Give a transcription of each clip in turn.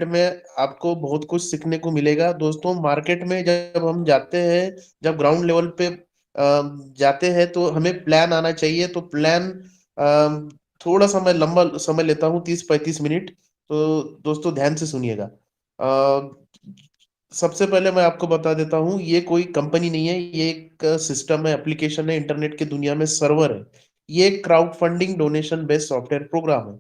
में आपको बहुत कुछ सीखने को मिलेगा। दोस्तों मार्केट में जब हम जाते हैं, जब ग्राउंड लेवल पे जाते हैं तो हमें प्लान आना चाहिए। तो प्लान थोड़ा सा मैं लंबा समय लेता हूँ, 30-35 मिनट। तो दोस्तों ध्यान से सुनिएगा। सबसे पहले मैं आपको बता देता हूँ, ये कोई कंपनी नहीं है, ये एक सिस्टम है, एप्लीकेशन है, इंटरनेट की दुनिया में सर्वर है। ये एक crowd funding donation based software program है।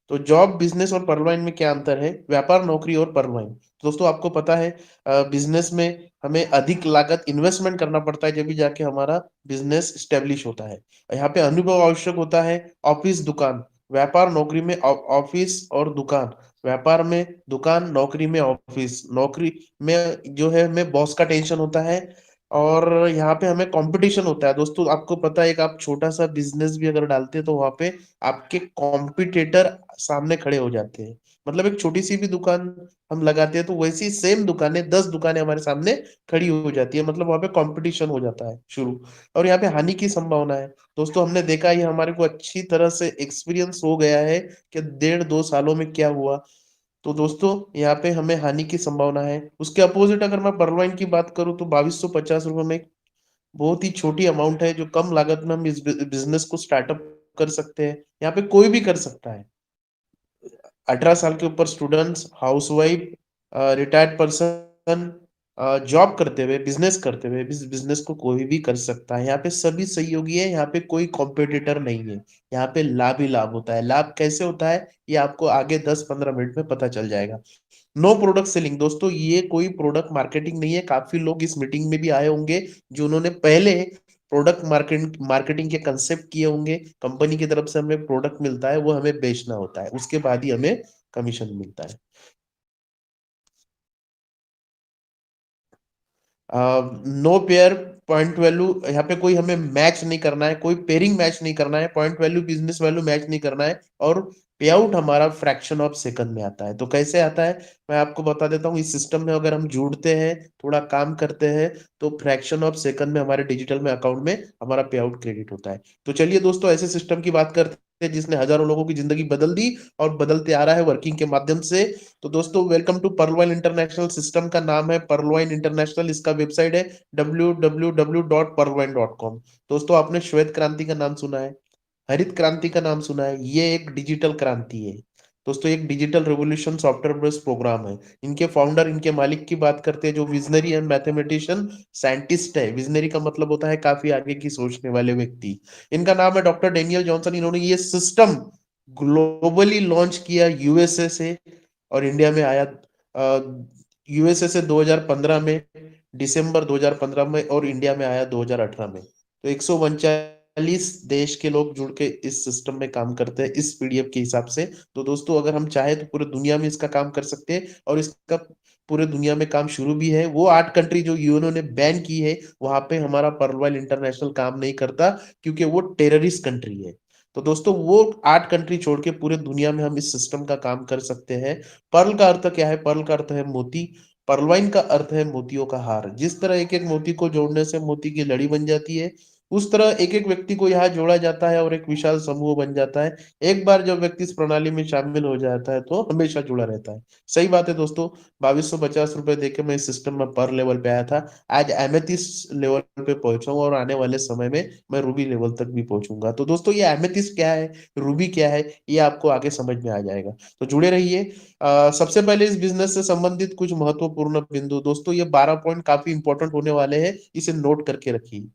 तो जॉब, बिजनेस और परवाइन में क्या अंतर है? व्यापार, नौकरी और परवाइन। दोस्तों आपको पता है, बिजनेस में हमें अधिक लागत इन्वेस्टमेंट करना पड़ता है, जब भी जाके हमारा बिजनेस स्टेब्लिश होता है। यहाँ पे अनुभव आवश्यक होता है। ऑफिस, दुकान। व्यापार, नौकरी में ऑफिस और दुकान। व्यापार में दुकान, नौकरी में ऑफिस। नौकरी में जो है हमें बॉस का टेंशन होता है, और यहाँ पे हमें कंपटीशन होता है। दोस्तों आपको पता है, एक आप छोटा सा बिजनेस भी अगर डालते हैं तो वहां पे आपके कॉम्पिटिटर सामने खड़े हो जाते हैं। मतलब एक छोटी सी भी दुकान हम लगाते हैं तो वैसी सेम दुकानें, 10 दुकानें हमारे सामने खड़ी हो जाती है। मतलब वहां पे कंपटीशन हो जाता है शुरू। और यहाँ पे हानि की संभावना है। दोस्तों हमने देखा, ये हमारे को अच्छी तरह से एक्सपीरियंस हो गया है कि 1.5-2 सालों में क्या हुआ। तो दोस्तों यहाँ पे हमें हानि की संभावना है। उसके अपोजिट अगर मैं परवाइन की बात करूँ तो 2250 रुपये में एक बहुत ही छोटी अमाउंट है, जो कम लागत में हम इस बिजनेस को स्टार्टअप कर सकते हैं। यहाँ पे कोई भी कर सकता है। 18 साल के ऊपर students, housewife, retired person, job करते हुए, बिजनेस करते हुए, इस बिजनेस को कोई भी कर सकता है। यहाँ पे सभी सहयोगी है, यहाँ पे कोई कॉम्पिटिटर नहीं है। यहाँ पे लाभ ही लाभ होता है। लाभ कैसे होता है ये आपको आगे 10-15 मिनट में पता चल जाएगा। No product selling. दोस्तों ये कोई प्रोडक्ट मार्केटिंग नहीं है। काफी लोग इस मीटिंग में भी आए होंगे जो उन्होंने पहले प्रोडक्ट मार्केटिंग के कंसेप्ट किए होंगे। कंपनी की तरफ से हमें प्रोडक्ट मिलता है, वो हमें बेचना होता है, उसके बाद ही हमें कमीशन मिलता है। No pair point value. यहाँ पे कोई हमें मैच नहीं करना है, कोई पेयरिंग मैच नहीं करना है, point value, business value match नहीं करना है। और पे आउट हमारा फ्रैक्शन ऑफ सेकंड में आता है। तो कैसे आता है मैं आपको बता देता हूँ। इस सिस्टम में अगर हम जुड़ते हैं, थोड़ा काम करते हैं, तो फ्रैक्शन ऑफ सेकंड में हमारे डिजिटल में अकाउंट में हमारा पे आउट क्रेडिट होता है। तो चलिए दोस्तों, ऐसे सिस्टम की बात करते हैं जिसने हजारों लोगों की जिंदगी बदल दी और बदलते आ रहा है वर्किंग के माध्यम से। तो दोस्तों welcome to Pearlvine International. System का नाम है पर्लवाइन इंटरनेशनल, इसका वेबसाइट है www.perlwine.com। दोस्तों आपने श्वेत क्रांति का नाम सुना है, हरित क्रांति का नाम सुना है, ये एक डिजिटल क्रांति है। दोस्तों एक digital revolution software based program है। इनके फाउंडर, इनके मालिक की बात करते हैं, जो विजनरी एंड मैथमेटिशियन साइंटिस्ट है। विजनरी का मतलब होता है काफी आगे की सोचने वाले व्यक्ति। इनका नाम है डॉक्टर डेनियल जॉनसन। इन्होंने ये सिस्टम ग्लोबली लॉन्च किया यूएसए से, और इंडिया में आया यूएसए से 2015 में, दिसंबर 2015 में, और इंडिया में आया 2018 में। तो 139 देश के लोग जुड़ के इस सिस्टम में काम करते हैं इस पीडीएफ के हिसाब से। तो दोस्तों अगर हम चाहे तो पूरे दुनिया में इसका काम कर सकते हैं, और इसका पूरे दुनिया में काम शुरू भी है। वो 8 कंट्री जो यूएनओ ने बैन की है, वहां पे हमारा पर्लवाइल इंटरनेशनल काम नहीं करता, क्योंकि वो टेररिस्ट कंट्री है। तो दोस्तों वो 8 कंट्री छोड़ के पूरे दुनिया में हम इस सिस्टम का काम कर सकते हैं। पर्ल का अर्थ क्या है? पर्ल का अर्थ है मोती। पर्लवाइन का अर्थ है मोतियों का हार। जिस तरह एक एक मोती को जोड़ने से मोती की लड़ी बन जाती है, उस तरह एक एक व्यक्ति को यहाँ जोड़ा जाता है और एक विशाल समूह बन जाता है। एक बार जब व्यक्ति इस प्रणाली में शामिल हो जाता है तो हमेशा जुड़ा रहता है। सही बात है दोस्तों। 2250 रुपए देके मैं इस सिस्टम में पर लेवल पे आया था। आज एमेथिस्ट लेवल पे पहुंचा हूँ, और आने वाले समय में मैं रूबी लेवल तक भी पहुंचूंगा। तो दोस्तों ये एमेथिस्ट क्या है, रूबी क्या है, ये आपको आगे समझ में आ जाएगा। तो जुड़े रहिए। सबसे पहले इस बिजनेस से संबंधित कुछ महत्वपूर्ण बिंदु। दोस्तों ये 12 पॉइंट काफी इंपॉर्टेंट होने वाले हैं, इसे नोट करके रखिए।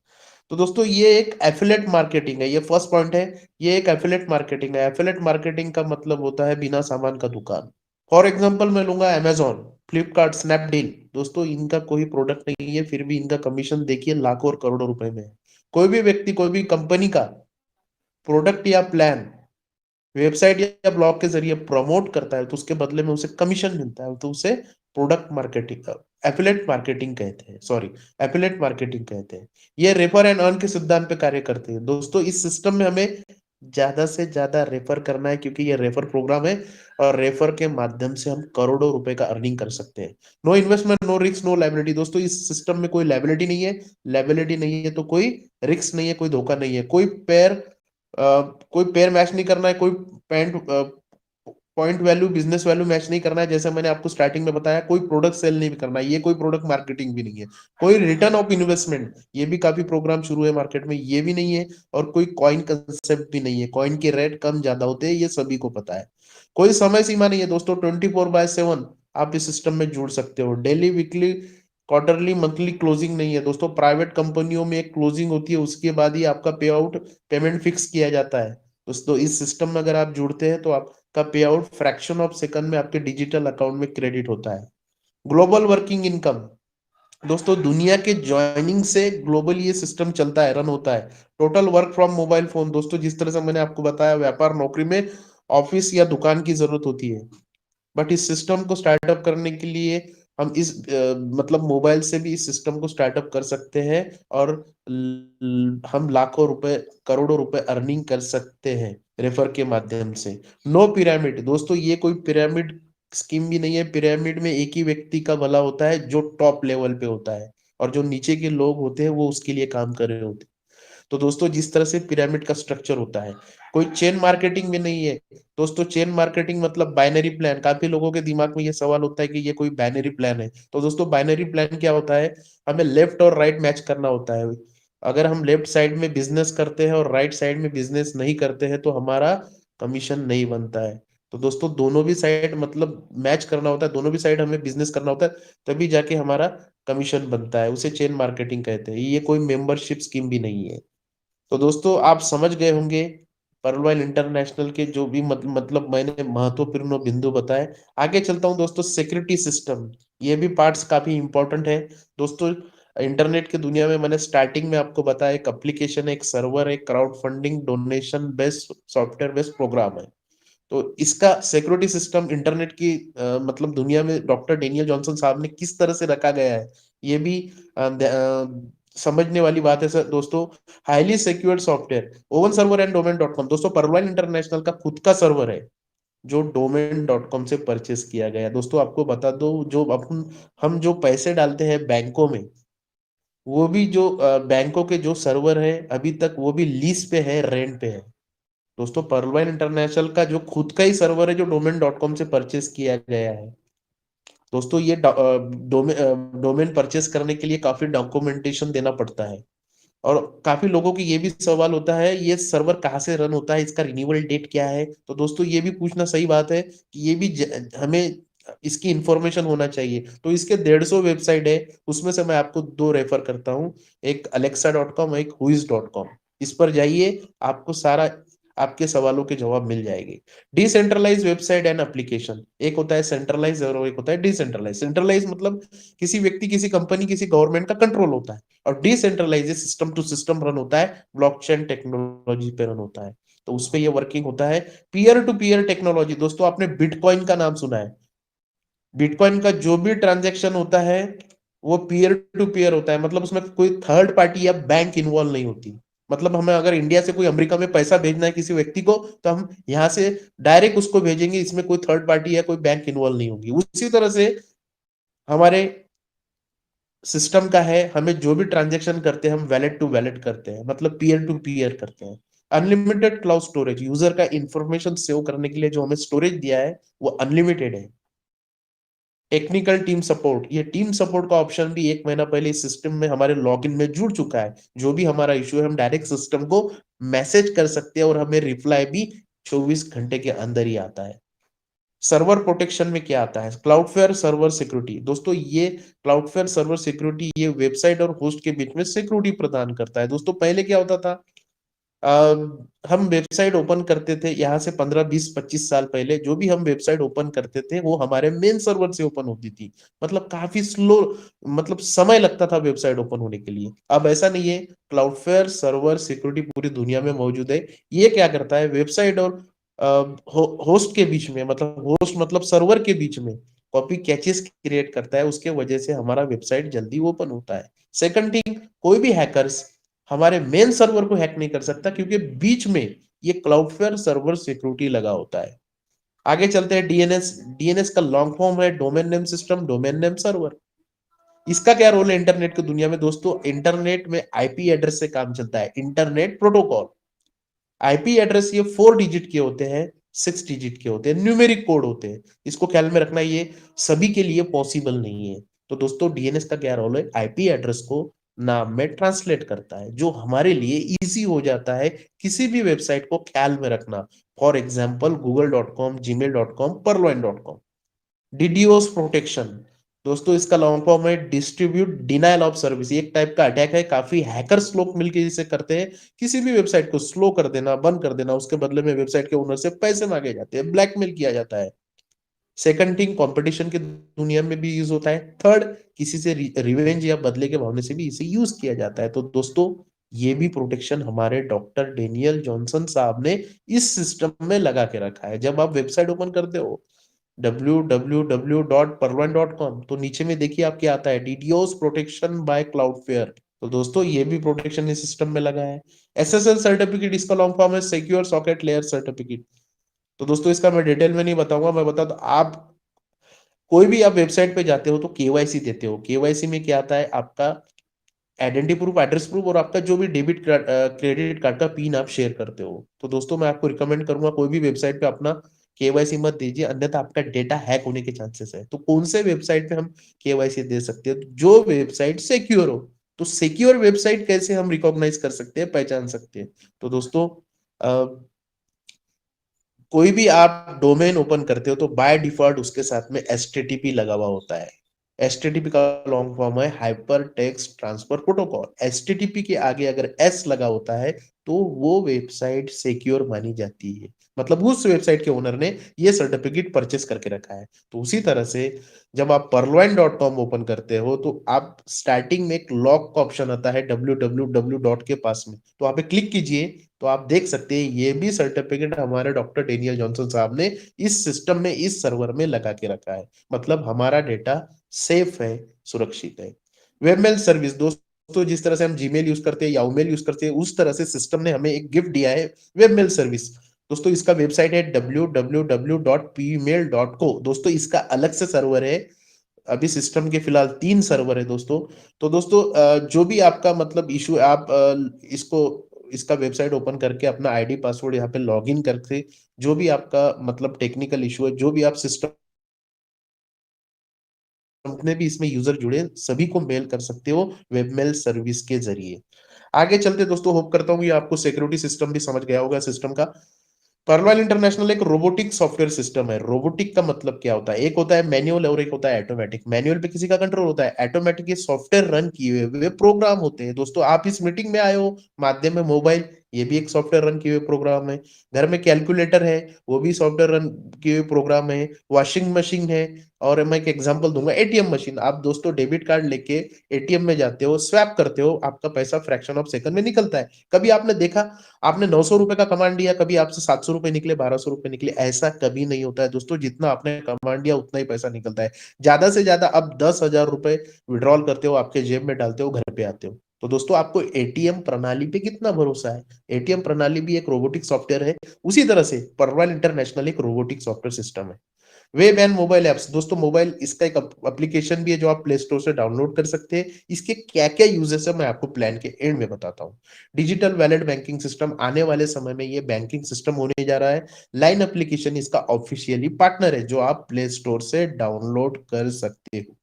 तो दोस्तों ये एक एफिलेट मार्केटिंग है, ये फर्स्ट पॉइंट है। ये एक एफिलेट मार्केटिंग है। एफिलेट मार्केटिंग का मतलब होता है बिना सामान का दुकान। फॉर एग्जाम्पल मैं लूंगा अमेजोन, फ्लिपकार्ट, स्नैपडील। दोस्तों इनका कोई प्रोडक्ट नहीं है, फिर भी इनका कमीशन देखिए लाखों और करोड़ों रुपए में है। कोई भी व्यक्ति कोई भी कंपनी का प्रोडक्ट या प्लान वेबसाइट या ब्लॉग के जरिए प्रमोट करता है, तो उसके बदले में उसे कमीशन मिलता है। तो उसे प्रोडक्ट मार्केटिंग, एफिलेट मार्केटिंग कहते हैं, सॉरी, एफिलेट मार्केटिंग कहते हैं। ये रेफर एंड अर्न के सिद्धांत पे कार्य करते हैं। दोस्तों इस सिस्टम में हमें ज्यादा से ज्यादा रेफर करना है, क्योंकि ये रेफर प्रोग्राम है, और रेफर के माध्यम से हम करोड़ों रुपए का अर्निंग कर सकते हैं। No investment, no risk, no liability. दोस्तों इस सिस्टम में कोई लाइबिलिटी नहीं है। लाइबिलिटी नहीं है तो कोई रिस्क नहीं है, कोई धोखा नहीं है, कोई पेयर मैच नहीं करना है, कोई pant point value business value match नहीं करना है, जैसे मैंने आपको स्टार्टिंग में बताया, कोई प्रोडक्ट सेल नहीं करना है, ये कोई प्रोडक्ट मार्केटिंग भी नहीं है, कोई रिटर्न ऑफ इन्वेस्टमेंट, ये भी काफी प्रोग्राम शुरू है मार्केट में, ये भी नहीं है, और कोई कॉइन कंसेप्ट भी नहीं है, कॉइन के रेट कम ज्यादा होते हैं, ये सभी को पता है। कोई समय सीमा नहीं है दोस्तों, 24/7 आप इस सिस्टम में जुड़ सकते हो। Daily, weekly, quarterly, monthly closing नहीं है दोस्तों। प्राइवेट कंपनियों में एक क्लोजिंग होती है, उसके बाद ही आपका पे आउट, पेमेंट फिक्स किया जाता है दोस्तों। इस सिस्टम में अगर आप जुड़ते हैं तो आपका पे आउट फ्रैक्शन ऑफ सेकंड में आपके डिजिटल अकाउंट में क्रेडिट होता है। ग्लोबल वर्किंग इनकम दोस्तों, दुनिया के ज्वाइनिंग से ग्लोबल ये सिस्टम चलता है, रन होता है। Total work from mobile phone दोस्तों, जिस तरह से मैंने आपको बताया, व्यापार नौकरी में ऑफिस या दुकान की जरूरत होती है, बट इस सिस्टम को स्टार्टअप करने के लिए हम इस मतलब मोबाइल से भी इस सिस्टम को स्टार्टअप कर सकते हैं, और हम लाखों रुपए, करोड़ों रुपए अर्निंग कर सकते हैं रेफर के माध्यम से। नो पिरामिड दोस्तों, ये कोई पिरामिड स्कीम भी नहीं है। पिरामिड में एक ही व्यक्ति का भला होता है जो टॉप लेवल पे होता है, और जो नीचे के लोग होते हैं वो उसके लिए काम कर रहे होते हैं। तो दोस्तों, जिस तरह से पिरामिड का स्ट्रक्चर होता है, कोई चेन मार्केटिंग में नहीं है दोस्तों। चेन मार्केटिंग मतलब बाइनरी प्लान, काफी लोगों के दिमाग में ये सवाल होता है कि ये कोई बाइनरी प्लान है। तो दोस्तों, बाइनरी प्लान क्या होता है? हमें लेफ्ट और राइट मैच करना होता है। अगर हम लेफ्ट साइड में बिजनेस करते हैं और राइट साइड में बिजनेस नहीं करते हैं तो हमारा कमीशन नहीं बनता है। तो दोस्तों, दोनों भी साइड मतलब मैच करना होता है, दोनों भी साइड हमें बिजनेस करना होता है, तभी जाके हमारा कमीशन बनता है। उसे चेन मार्केटिंग कहते हैं। ये कोई मेंबरशिप स्कीम भी नहीं है। तो दोस्तों, आप समझ गए होंगे पर्ल वाइल इंटरनेशनल के जो भी मतलब मैंने महत्वपूर्ण बिंदु बताए। आगे चलता हूं दोस्तों, सिक्योरिटी सिस्टम, ये भी पार्ट्स काफी इंपॉर्टेंट है दोस्तों। इंटरनेट की दुनिया में मैंने स्टार्टिंग में आपको बताया, एक एप्लीकेशन, एक सर्वर, एक crowd funding, donation based software based program है। तो इसका सिक्योरिटी सिस्टम इंटरनेट की मतलब दुनिया में डॉक्टर डेनियल जॉनसन साहब ने किस तरह से रखा गया है, ये भी समझने वाली बात है सर दोस्तों। Highly secured software, oven server and domain dot com दोस्तों, परवाइन इंटरनेशनल का खुद का सर्वर है जो डोमेन डॉट कॉम से परचेस किया गया है। दोस्तों, आपको बता दो, जो अपन हम जो पैसे डालते हैं बैंकों में, वो भी जो बैंकों के जो सर्वर है अभी तक वो भी लीज पे है, रेंट पे है दोस्तों। पर्लवाइन इंटरनेशनल का जो खुद का ही सर्वर है जो डोमेन डॉट कॉम से परचेस किया गया है दोस्तों। ये डोमेन परचेस करने के लिए काफी डॉक्यूमेंटेशन देना पड़ता है, और काफी लोगों की ये भी सवाल होता है, ये सर्वर कहाँ से रन होता है, इसका रिन्यूअल डेट क्या है? तो दोस्तों, ये भी पूछना सही बात है कि ये भी हमें इसकी इंफॉर्मेशन होना चाहिए। तो इसके 150 वेबसाइट है, उसमें से मैं आपको दो रेफर करता हूँ, एक Alexa.com, एक Whois.com। इस पर जाइए, आपको सारा आपके सवालों के जवाब मिल जाएंगे। डिसेंट्रलाइज वेबसाइट एंड एप्लीकेशन, एक होता है सेंट्रलाइज और एक होता है डिसेंट्रलाइज। सेंट्रलाइज मतलब किसी व्यक्ति, किसी कंपनी, किसी गवर्नमेंट का कंट्रोल होता है, और decentralise system to system run होता है, ब्लॉकचेन टेक्नोलॉजी पे रन होता है। तो उस पे ये वर्किंग होता है। पीयर टू पीयर टेक्नोलॉजी दोस्तों, आपने बिटकॉइन का नाम सुना है? बिटकॉइन का जो भी ट्रांजैक्शन होता है वो पीयर टू पीयर होता है, मतलब उसमें कोई थर्ड पार्टी या बैंक इन्वॉल्व नहीं होती। मतलब हमें अगर इंडिया से कोई अमेरिका में पैसा भेजना है किसी व्यक्ति को, तो हम यहाँ से डायरेक्ट उसको भेजेंगे, इसमें कोई थर्ड पार्टी या कोई बैंक इन्वॉल्व नहीं होगी। उसी तरह से हमारे सिस्टम का है, हमें जो भी ट्रांजेक्शन करते हैं हम वैलेट टू वैलेट करते हैं, मतलब पीयर टू पीयर करते हैं। अनलिमिटेड क्लाउड स्टोरेज, यूजर का इंफॉर्मेशन सेव करने के लिए जो हमें स्टोरेज दिया है वो अनलिमिटेड है। टेक्निकल टीम सपोर्ट, ये टीम सपोर्ट का ऑप्शन भी 1 महीना पहले इस सिस्टम में हमारे लॉगिन में जुड़ चुका है। जो भी हमारा इश्यू है हम डायरेक्ट सिस्टम को मैसेज कर सकते हैं, और हमें रिप्लाई भी 24 घंटे के अंदर ही आता है। सर्वर प्रोटेक्शन में क्या आता है? क्लाउडफ्लेयर सर्वर सिक्योरिटी दोस्तों, ये क्लाउडफ्लेयर सर्वर सिक्योरिटी ये वेबसाइट और होस्ट के बीच में सिक्योरिटी प्रदान करता है। दोस्तों, पहले क्या होता था, हम वेबसाइट ओपन करते थे, यहाँ से 15 20 25 साल पहले जो भी हम वेबसाइट ओपन करते थे वो हमारे मेन सर्वर से ओपन होती थी, मतलब काफी स्लो, मतलब समय लगता था वेबसाइट ओपन होने के लिए। अब ऐसा नहीं है, क्लाउडफ्लेयर सर्वर सिक्योरिटी पूरी दुनिया में मौजूद है। ये क्या करता है, वेबसाइट और होस्ट के बीच में, मतलब होस्ट मतलब सर्वर के बीच में कॉपी कैचेस क्रिएट करता है, उसके वजह से हमारा वेबसाइट जल्दी ओपन होता है। सेकंड थिंग, कोई भी हैकर्स हमारे मेन सर्वर को हैक नहीं कर सकता, क्योंकि बीच में ये क्लाउडफ्लेयर सर्वर सिक्योरिटी लगा होता है। आगे चलते हैं, डीएनएस। डीएनएस का लॉन्ग फॉर्म है domain name system, domain name server. इसका क्या रोल है इंटरनेट की दुनिया में दोस्तों? इंटरनेट में आईपी एड्रेस से काम चलता है, इंटरनेट प्रोटोकॉल। आईपी एड्रेस ये 4 डिजिट के होते हैं, 6 डिजिट के होते हैं, न्यूमेरिक कोड होते हैं। इसको ख्याल में रखना, ये सभी के लिए पॉसिबल नहीं है। तो दोस्तों डीएनएस का क्या रोल है, आईपी एड्रेस को नाम में ट्रांसलेट करता है, जो हमारे लिए इजी हो जाता है किसी भी वेबसाइट को ख्याल में रखना। For example google.com, gmail.com, perloin.com। डीडीओस protection, दोस्तों इसका लॉन्ग फॉर्म है डिस्ट्रीब्यूट डिनायल ऑफ सर्विस। एक टाइप का अटैक है, काफी हैकर्स लोग मिलकर इसे करते हैं। किसी भी वेबसाइट को स्लो कर देना, बंद कर देना, उसके बदले में वेबसाइट के ओनर से पैसे मांगे जाते हैं, ब्लैकमेल किया जाता है। सेकंड थिंग, कंपटीशन की दुनिया में भी यूज होता है। थर्ड, किसी से रिवेंज या बदले के भावने से भी इसे यूज किया जाता है। तो दोस्तों ये भी प्रोटेक्शन हमारे डॉक्टर डेनियल जॉनसन साहब ने इस सिस्टम में लगा के रखा है। जब आप वेबसाइट ओपन करते हो www.perloin.com, तो नीचे में देखिए आपके आता है डीडीओस प्रोटेक्शन बाय क्लाउडफेयर। तो दोस्तों ये भी प्रोटेक्शन इस सिस्टम में लगा है। एसएसएल सर्टिफिकेट, इसका लॉन्ग फॉर्म है सिक्योर सॉकेट लेयर सर्टिफिकेट। तो दोस्तों इसका मैं डिटेल में नहीं बताऊंगा, मैं बता दूं, आप कोई भी आप वेबसाइट पे जाते हो तो केवाईसी देते हो। केवाईसी में क्या आता है, आपका आइडेंटिटी प्रूफ, एड्रेस प्रूफ, और आपका जो भी डेबिट क्रेडिट कार्ड का पिन आप शेयर करते हो। तो दोस्तों मैं आपको रिकमेंड करूंगा कोई भी वेबसाइट पे अपना केवाईसी मत दीजिए, अन्यथा आपका डेटा हैक होने के चांसेस है। तो कौन से वेबसाइट पे हम केवाईसी दे सकते हैं, जो वेबसाइट सिक्योर हो। तो सिक्योर वेबसाइट कैसे हम रिकॉग्नाइज कर सकते हैं, पहचान सकते हैं। तो दोस्तों कोई भी आप डोमेन ओपन करते हो तो बाय डिफॉल्ट उसके साथ में एचटीटीपी लगा हुआ होता है। एचटीटीपी का लॉन्ग फॉर्म है hyper text transfer protocol. HTTP के आगे अगर एस लगा होता है तो वो वेबसाइट सिक्योर मानी जाती है, मतलब उस वेबसाइट के ओनर ने ये सर्टिफिकेट परचेस करके रखा है। तो उसी तरह से जब आप perloin.com ओपन करते हो तो आप स्टार्टिंग में एक लॉक का ऑप्शन आता है www डॉट के पास में, तो वहां पे क्लिक कीजिए तो आप देख सकते हैं ये भी सर्टिफिकेट हमारे डॉक्टर डेनियल जॉनसन साहब ने इस सिस्टम में, इस सर्वर में लगा के रखा है। मतलब हमारा डेटा सेफ है, सुरक्षित है। वेबमेल सर्विस, दोस्तों जिस तरह से हम जीमेल यूज करते हैं, याहू यूज करते हैं, उस तरह से सिस्टम ने हमें एक गिफ्ट दिया है, वेबमेल सर्विस। दोस्तों इसका वेबसाइट है www.pmail.co। दोस्तों इसका अलग से सर्वर है, अभी सिस्टम के फिलहाल 3 सर्वर है दोस्तों। तो दोस्तों जो भी आपका मतलब इशू, आप इसको इसका वेबसाइट ओपन करके अपना आईडी पासवर्ड यहाँ पे लॉगिन करके जो भी आपका मतलब टेक्निकल इशू है, जो भी आप सिस्टम में भी इसमें यूजर जुड़े, सभी को मेल कर सकते हो वेबमेल सर्विस के जरिए। आगे चलते दोस्तों, होप करता हूँ ये आपको सिक्योरिटी सिस्टम भी समझ गया होगा सिस्टम का। परवाल इंटरनेशनल एक रोबोटिक सॉफ्टवेयर सिस्टम है। रोबोटिक का मतलब क्या होता है, एक होता है मैनुअल और एक होता है ऑटोमेटिक। मैनुअल पे किसी का कंट्रोल होता है, ऑटोमेटिक ये सॉफ्टवेयर रन किए हुए प्रोग्राम होते हैं। दोस्तों आप इस मीटिंग में आए हो माध्यम में मोबाइल, ये भी एक सॉफ्टवेयर रन किए हुए प्रोग्राम है। घर में कैलकुलेटर है, वो भी सॉफ्टवेयर रन किए हुए प्रोग्राम है। वॉशिंग मशीन है, और मैं एक एग्जांपल दूंगा, एटीएम मशीन। आप दोस्तों डेबिट कार्ड लेके एटीएम में जाते हो, स्वैप करते हो, आपका पैसा फ्रैक्शन ऑफ सेकंड में निकलता है। कभी आपने देखा, आपने 900 रुपए का कमांड दिया, कभी आपसे 700 रुपए निकले, 1200 रुपए निकले? ऐसा कभी नहीं होता है दोस्तों, जितना आपने कमांड दिया उतना ही पैसा निकलता है। ज्यादा से ज्यादा आप 10,000 रुपए विड्रॉल करते हो, आपके जेब में डालते हो, घर पे आते हो। तो दोस्तों आपको एटीएम प्रणाली पे कितना भरोसा है? एटीएम प्रणाली भी एक रोबोटिक सॉफ्टवेयर है, उसी तरह से परवाल इंटरनेशनल एक रोबोटिक सॉफ्टवेयर सिस्टम है। वेब एंड मोबाइल एप्स, दोस्तों मोबाइल इसका एक एप्लीकेशन भी है जो आप प्ले स्टोर से डाउनलोड कर सकते हैं। इसके क्या क्या यूजेस है मैं आपको प्लान के एंड में बताता हूँ। डिजिटल वैलेट बैंकिंग सिस्टम, आने वाले समय में ये बैंकिंग सिस्टम होने जा रहा है। लाइन एप्लीकेशन इसका ऑफिशियली पार्टनर है, जो आप प्ले स्टोर से डाउनलोड कर सकते हो।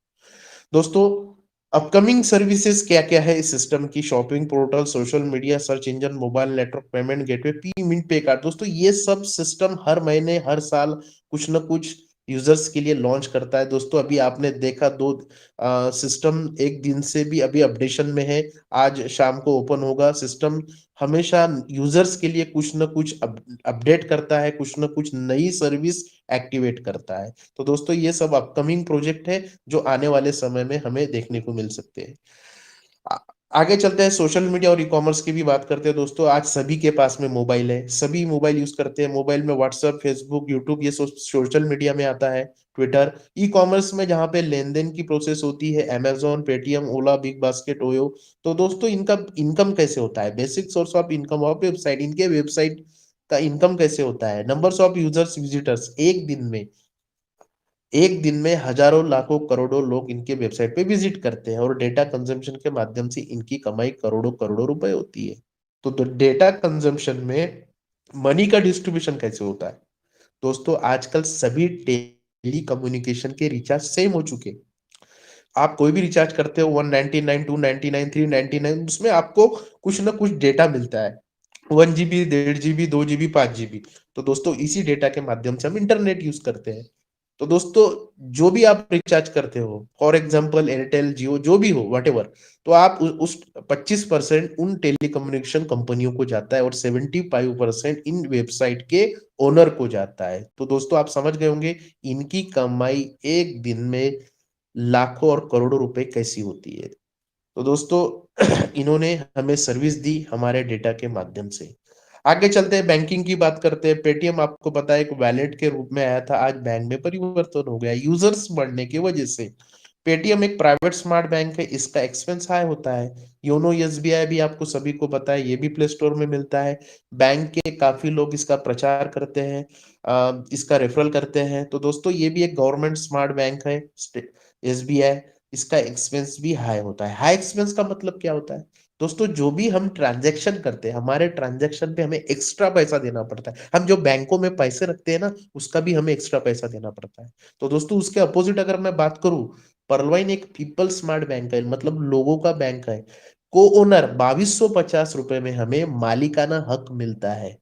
दोस्तों अपकमिंग सर्विसेज क्या क्या है इस सिस्टम की, shopping portal, social media, search engine, mobile network, payment gateway, P mint pay card. दोस्तों ये सब सिस्टम हर महीने हर साल कुछ ना कुछ यूजर्स के लिए लॉन्च करता है। दोस्तों अभी आपने देखा दो सिस्टम एक दिन से भी अभी अपडेशन में है, आज शाम को ओपन होगा। सिस्टम हमेशा यूजर्स के लिए कुछ ना कुछ अपडेट करता है, कुछ ना कुछ नई सर्विस एक्टिवेट करता है। तो दोस्तों ये सब अपकमिंग प्रोजेक्ट है जो आने वाले समय में हमें देखने को मिल सकते हैं। आ- आगे चलते हैं, सोशल मीडिया और ई कॉमर्स की भी बात करते हैं। दोस्तों आज सभी के पास में मोबाइल है, सभी मोबाइल यूज करते हैं। मोबाइल में व्हाट्सएप, फेसबुक, यूट्यूब, ये सोशल मीडिया में आता है। ट्विटर, ई कॉमर्स में जहाँ पे लेन देन की प्रोसेस होती है, अमेजोन, पेटीएम, ओला, बिग बास्केट, ओयो। तो दोस्तों इनका इनकम कैसे होता है, basic source of income of website, इनके वेबसाइट का इनकम कैसे होता है। नंबर्स ऑफ यूजर्स विजिटर्स, एक दिन में हजारों लाखों करोड़ों लोग इनके वेबसाइट पे विजिट करते हैं, और डेटा कंजम्पशन के माध्यम से इनकी कमाई करोड़ों करोड़ों रुपए होती है। तो डेटा कंजम्पशन में मनी का डिस्ट्रीब्यूशन कैसे होता है? दोस्तों आजकल सभी टेली कम्युनिकेशन के रिचार्ज सेम हो चुके हैं। आप कोई भी रिचार्ज करते हो 199, 299, 399, उसमें आपको कुछ ना कुछ डेटा मिलता है। 1 जीबी, 1.5 जीबी, 2 जीबी, 5 जीबी। तो दोस्तों इसी डेटा के माध्यम से हम इंटरनेट यूज करते हैं। तो दोस्तों जो भी आप रिचार्ज करते हो, फॉर एग्जांपल एयरटेल, जियो, जो भी हो, व्हाटएवर, तो आप उस 25% उन टेलीकम्युनिकेशन कंपनियों को जाता है और 75% इन वेबसाइट के ओनर को जाता है। तो दोस्तों आप समझ गए होंगे इनकी कमाई एक दिन में लाखों और करोड़ों रुपए कैसी होती है। तो दोस्तों इन्होंने हमें सर्विस दी हमारे डेटा के माध्यम से। आगे चलते हैं, बैंकिंग की बात करते हैं। पेटीएम आपको पता है एक वैलेट के रूप में आया था, आज बैंक में परिवर्तन हो गया यूजर्स बढ़ने की वजह से। पेटीएम एक प्राइवेट स्मार्ट बैंक है, इसका एक्सपेंस हाई होता है। योनो एसबीआई भी आपको सभी को पता है, ये भी प्ले स्टोर में मिलता है। बैंक के काफी लोग इसका प्रचार करते हैं, इसका रेफरल करते हैं। तो दोस्तों ये भी एक गवर्नमेंट स्मार्ट बैंक है एसबीआई। इसका एक्सपेंस भी हाई होता है। हाई एक्सपेंस का मतलब क्या होता है? दोस्तों जो भी हम ट्रांजैक्शन करते हैं, हमारे ट्रांजैक्शन पे हमें एक्स्ट्रा पैसा देना पड़ता है। हम जो बैंकों में पैसे रखते हैं ना, उसका भी हमें एक्स्ट्रा पैसा देना पड़ता है। तो दोस्तों उसके अपोजिट अगर मैं बात करूं, पर्लवाइन एक पीपल स्मार्ट बैंक है, मतलब लोगों का बैंक है। को ओनर 2250 रुपए में हमें मालिकाना हक मिलता है।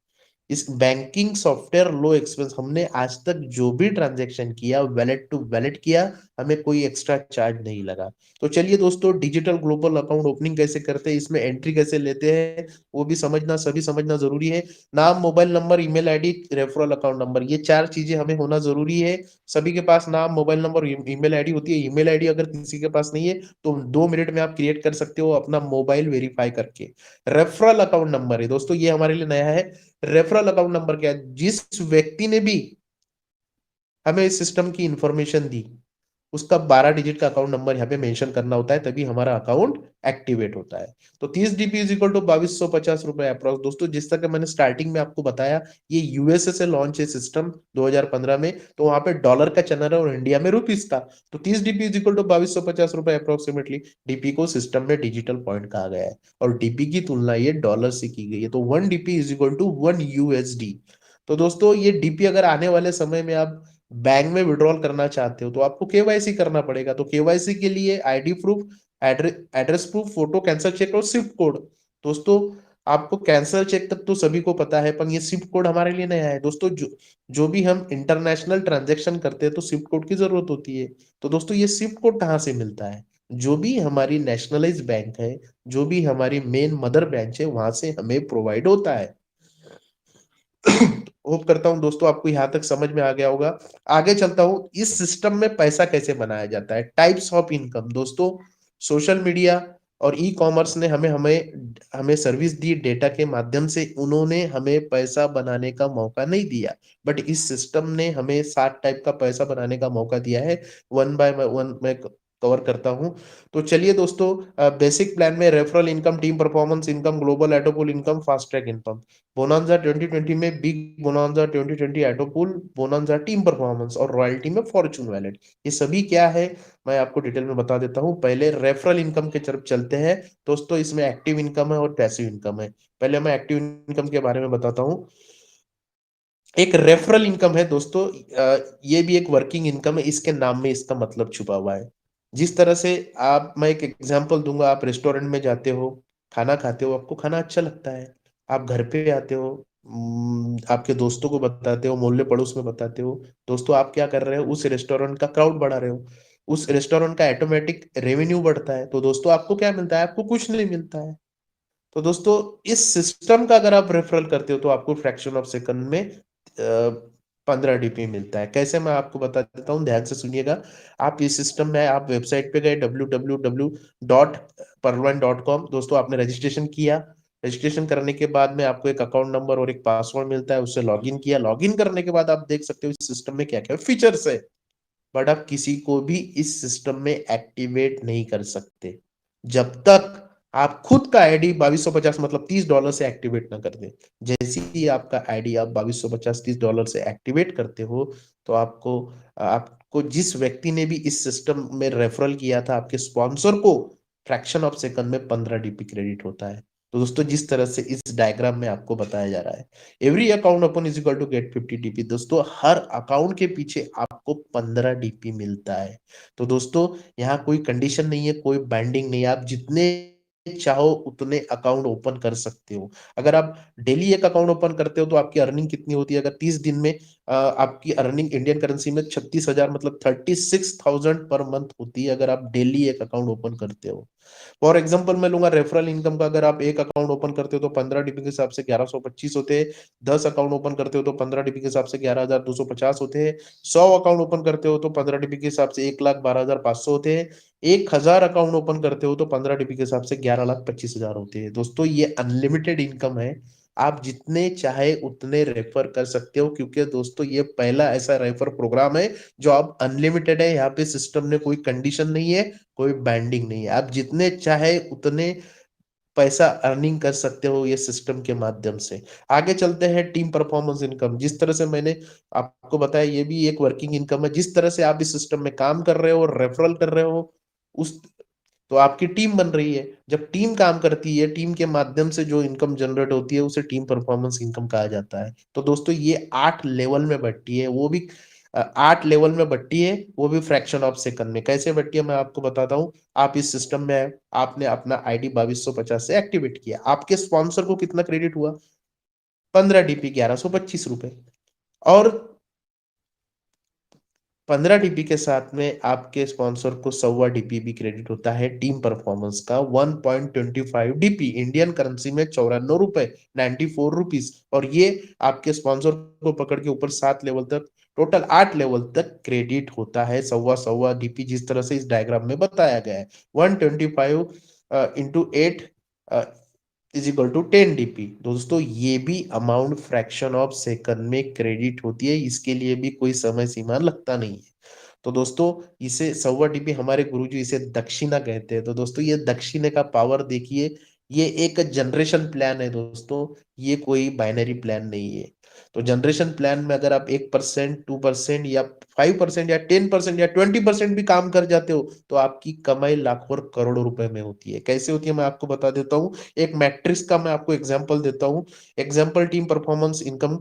इस बैंकिंग सॉफ्टवेयर लो एक्सपेंस, हमने आज तक जो भी ट्रांजैक्शन किया वैलेट टू वैलेट किया, हमें कोई एक्स्ट्रा चार्ज नहीं लगा। तो चलिए दोस्तों, डिजिटल ग्लोबल अकाउंट ओपनिंग कैसे करते हैं, इसमें एंट्री कैसे लेते हैं, वो भी समझना, सभी समझना जरूरी है। नाम, mobile number, email ID, referral account number, ये चार चीजें हमें होना जरूरी है। सभी के पास नाम, मोबाइल नंबर, ईमेल आईडी होती है। ईमेल आईडी अगर किसी के पास नहीं है तो 2 मिनट में आप क्रिएट कर सकते हो अपना मोबाइल वेरीफाई करके। रेफरल अकाउंट नंबर है दोस्तों, ये हमारे लिए नया है। रेफरल अकाउंट नंबर क्या है? जिस व्यक्ति ने भी हमें इस सिस्टम की इंफॉर्मेशन दी, उसका 12 डिजिट का अकाउंट नंबर यहाँ पे मेंशन करना होता है, तभी हमारा अकाउंट एक्टिवेट होता है। तो 30 DP इज इक्वल टू 2250 रुपए अप्रोक्स। दोस्तों जिस तरह मैंने स्टार्टिंग में आपको बताया, ये यूएसए से लॉन्च है सिस्टम 2015 में, तो वहां पे डॉलर का चलन है और इंडिया में रुपीस का। तो 30 DP इज इक्वल टू 2250 रुपए अप्रोक्सीमेटली। डीपी को सिस्टम में डिजिटल पॉइंट कहा गया है और डीपी की तुलना ये डॉलर से की गई है। तो 1 DP is equal to 1 USD। तो दोस्तों ये डीपी अगर आने वाले समय में आप बैंक में विड्रॉल करना चाहते हो तो आपको केवाईसी करना पड़ेगा। तो केवाईसी के लिए ID proof, address proof, photo, cancel cheque और स्विफ्ट कोड। दोस्तों आपको कैंसल चेक तक तो सभी को पता है, पर ये स्विफ्ट कोड हमारे लिए नया है। दोस्तों जो जो भी हम इंटरनेशनल ट्रांजेक्शन करते हैं तो स्विफ्ट कोड की जरूरत होती है। तो दोस्तों ये स्विफ्ट कोड कहाँ से मिलता है? जो भी हमारी नेशनलाइज बैंक है, जो भी हमारी मेन मदर बैंक है, वहां से हमें प्रोवाइड होता है। होप करता हूं दोस्तों आपको यहाँ तक समझ में आ गया होगा। आगे चलता हूं, इस सिस्टम में पैसा कैसे बनाया जाता है। Types of income. दोस्तों सोशल मीडिया और ई कॉमर्स ने हमें हमें हमें सर्विस दी डेटा के माध्यम से, उन्होंने हमें पैसा बनाने का मौका नहीं दिया। बट इस सिस्टम ने हमें 7 टाइप का पैसा बनाने का मौका दिया है। वन बाय वन मैं कवर करता हूं। तो चलिए दोस्तों, बेसिक प्लान में referral income, team performance income, global auto pool income, fast track income. Bonanza 2020 में big bonanza, 2020 auto pool bonanza, team performance और रॉयल्टी में फॉर्चून वैलेट। ये सभी क्या है मैं आपको डिटेल में बता देता हूँ। पहले रेफरल इनकम के तरफ चलते हैं। दोस्तों इसमें एक्टिव इनकम है और पैसिव इनकम है। पहले मैं एक्टिव इनकम के बारे में बताता हूँ। एक रेफरल इनकम है दोस्तों, ये भी एक वर्किंग इनकम है, इसके नाम में इसका मतलब छुपा हुआ है। जिस तरह से आप, मैं एक एग्जांपल दूंगा, आप रेस्टोरेंट में जाते हो, खाना खाते हो, आपको खाना अच्छा लगता है, आप घर पे आते हो, आपके दोस्तों को बताते हो, मोहल्ले पड़ोस में बताते हो। दोस्तों आप क्या कर रहे हो? उस रेस्टोरेंट का क्राउड बढ़ा रहे हो, उस रेस्टोरेंट का ऑटोमेटिक रेवेन्यू बढ़ता है। तो दोस्तों आपको क्या मिलता है? आपको कुछ नहीं मिलता है। तो दोस्तों इस सिस्टम का अगर आप रेफरल करते हो तो आपको फ्रैक्शन ऑफ सेकंड में 15 DP मिलता है। कैसे, मैं आपको बता देता हूँ, ध्यान से सुनिएगा। आप इस सिस्टम में, आप वेबसाइट पे गए www.parvine.com। दोस्तों आपने रजिस्ट्रेशन किया, रजिस्ट्रेशन करने के बाद में आपको एक अकाउंट नंबर और एक पासवर्ड मिलता है, उससे लॉगिन किया। लॉगिन करने के बाद आप देख सकते हो इस सिस्टम में क्या क्या फीचर्स है। बट आप किसी को भी इस सिस्टम में एक्टिवेट नहीं कर सकते जब तक आप खुद का आईडी 2250 मतलब $30 से एक्टिवेट ना कर दे। जैसे ही आपका आईडी आप 2250 $30 से एक्टिवेट करते हो, तो आपको आपको जिस व्यक्ति ने भी इस सिस्टम में रेफरल किया था, आपके स्पॉन्सर को फ्रैक्शन ऑफ सेकंड में 15 DP क्रेडिट होता है। तो दोस्तों जिस तरह से इस डायग्राम में आपको बताया जा रहा है, every account open is equal to get 50 DP. दोस्तों हर अकाउंट के पीछे आपको 15 डीपी मिलता है। तो दोस्तों यहाँ कोई कंडीशन नहीं है, कोई बाइंडिंग नहीं है, आप जितने चाहो उतने अकाउंट ओपन कर सकते हो। अगर आप डेली एक अकाउंट ओपन करते हो तो आपकी अर्निंग कितनी होती है? अगर 30 दिन में आपकी अर्निंग इंडियन करेंसी में 36,000 मतलब 36,000 पर मंथ होती है, अगर आप डेली एक अकाउंट ओपन करते हो। फॉर एग्जाम्पल मैं लूंगा रेफरल इनकम का, अगर आप एक अकाउंट ओपन करते हो तो 15 डीपी के हिसाब से 1125 होते हैं। 10 अकाउंट ओपन करते हो तो 15 डीपी के हिसाब से 11,250 होते हैं। 100 अकाउंट ओपन करते हो तो 15 डीपी के हिसाब से 1,12,500 होते हैं। 1,000 अकाउंट ओपन करते हो तो 15 डीपी के हिसाब से 11,25,000 होते हैं। दोस्तों ये अनलिमिटेड इनकम है, आप जितने चाहे उतने रेफर कर सकते हो, क्योंकि दोस्तों ये पहला ऐसा रेफर प्रोग्राम है जो आप अनलिमिटेड है। यहाँ पे सिस्टम ने कोई कंडीशन नहीं है, कोई बैंडिंग नहीं है, आप जितने चाहे उतने पैसा अर्निंग कर सकते हो ये सिस्टम के माध्यम से। आगे चलते हैं टीम परफॉर्मेंस इनकम। जिस तरह से मैंने आपको बताया ये भी एक वर्किंग इनकम है। जिस तरह से आप इस सिस्टम में काम कर रहे हो और रेफरल कर रहे हो, उस तो आपकी टीम बन रही है। जब टीम काम करती है, टीम के माध्यम से जो इनकम जनरेट होती है उसे टीम परफॉर्मेंस इनकम कहा जाता है। तो दोस्तों ये 8 लेवल में बंटती है, वो भी 8 लेवल में बंटती है, वो भी फ्रैक्शन ऑफ सेकंड में। कैसे बंटती है मैं आपको बताता हूँ। आप इस सिस्टम में आए, आपने अपना आईडी 2250 से एक्टिवेट किया, आपके स्पॉन्सर को कितना क्रेडिट हुआ? 15 डीपी 1125 रुपए। और 15 डीपी के साथ में आपके स्पॉन्सर को 125 डीपी भी क्रेडिट होता है टीम परफॉर्मेंस का। 1.25 डीपी इंडियन करेंसी में 94 रुपए 94 रुपीज। और ये आपके स्पॉन्सर को पकड़ के ऊपर 7 लेवल तक, टोटल 8 लेवल तक क्रेडिट होता है। सवा सवा डीपी जिस तरह से इस डायग्राम में बताया गया है। 125 into 8 is equal to 10 DP. दोस्तों ये भी अमाउंट फ्रैक्शन ऑफ सेकंड में क्रेडिट होती है, इसके लिए भी कोई समय सीमा लगता नहीं है। तो दोस्तों इसे 125 डीपी हमारे गुरुजी इसे दक्षिणा कहते हैं। तो दोस्तों ये दक्षिणे का पावर देखिए, ये एक जनरेशन प्लान है दोस्तों, ये कोई बाइनरी प्लान नहीं है। तो जनरेशन प्लान में अगर आप 1%, 2% या 5% या 10% या 20% भी काम कर जाते हो तो आपकी कमाई लाखों और करोड़ों रुपए में होती है। कैसे होती है मैं आपको बता देता हूँ। एक मैट्रिक्स का मैं आपको एग्जांपल देता हूँ। Example team performance income